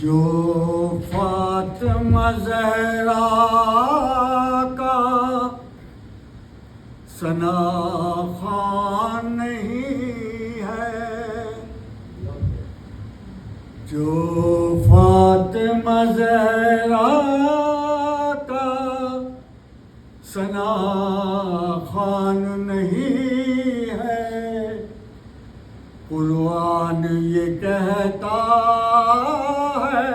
جو فاطمہ زہرا کا ثنا خوان نہیں ہے، جو فاطمہ زہرا کا ثنا خوان نہیں ہے، قرآن یہ کہتا ہے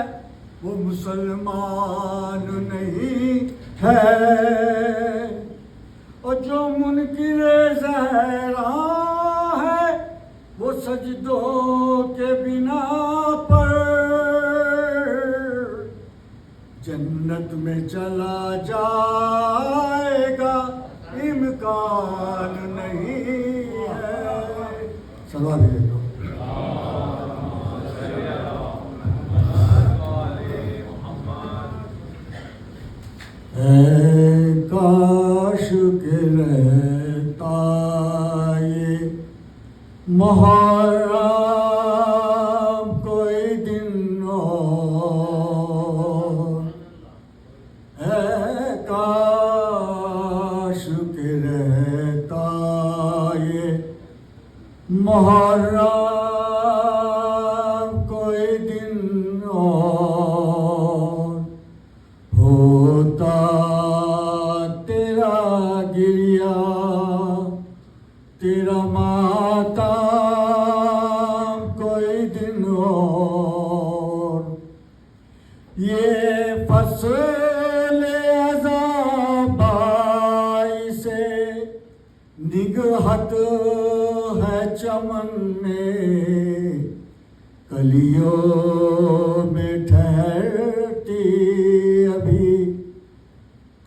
وہ مسلمان نہیں ہے، اور جو منکر زہرا ہے وہ سجدوں کے بنا پر جنت میں چلا جائے گا، امکان نہیں ہے۔ سلام علیکم۔ اے کاش کہ رہتا یہ محرم کوئی دن اور، اے کاش کہ رہتا یہ محرم کوئی دن اور، ہوتا تیرا گریا تیرا ماتم کوئی دن اور، یہ فصل عذاب سے نگہت ہے چمن میں، کلیوں میں ٹھہرتی ابھی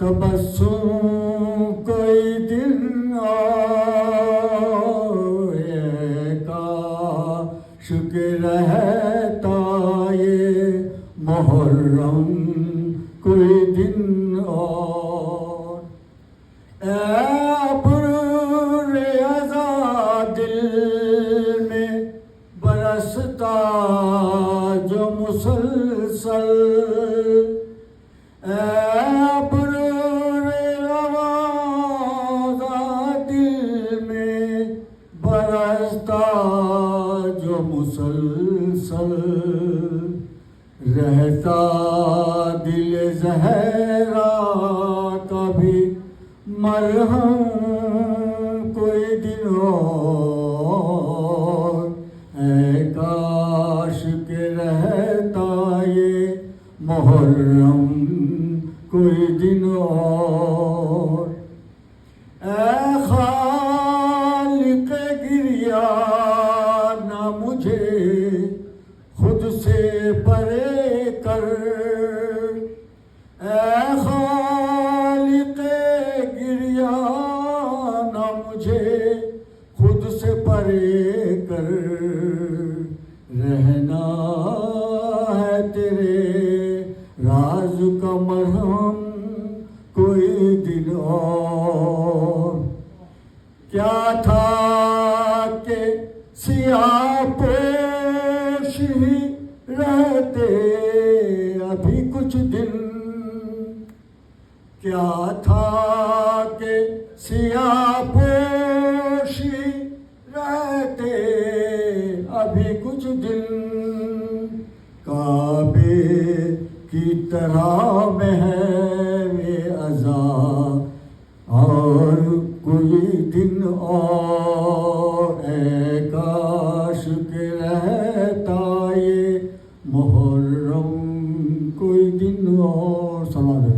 تبسم کوئی دن اور، اے کاش کہ رہتا یہ محرم کوئی دن اور، اے ابر ازاں دل میں برستا جو مسلسل، اے ابر دل میں برستا جو مسلسل، رہتا دل زہرا کا بھی مرہم کوئی دن اور، اے کاش کہ رہتا یہ محرم کوئی دن اور، اے خالق گریہ نہ مجھے خود سے پرے کر، اے خالق گریہ نہ مجھے خود سے پرے کر، رہنا ہے تیرے راز کا مرہم کوئی دن اور، کیا تھا کہ سیاہ پوش ہی رہتے ابھی کچھ دن، کیا تھا کہ سیاہ پوش ہی رہتے ابھی کچھ دن، کعبے کی طرح میں ہے یہ عزا اور کوئی دن اور، اے کاش کہ رہتا یہ محرم کوئی دن اور۔ سلام علیکم۔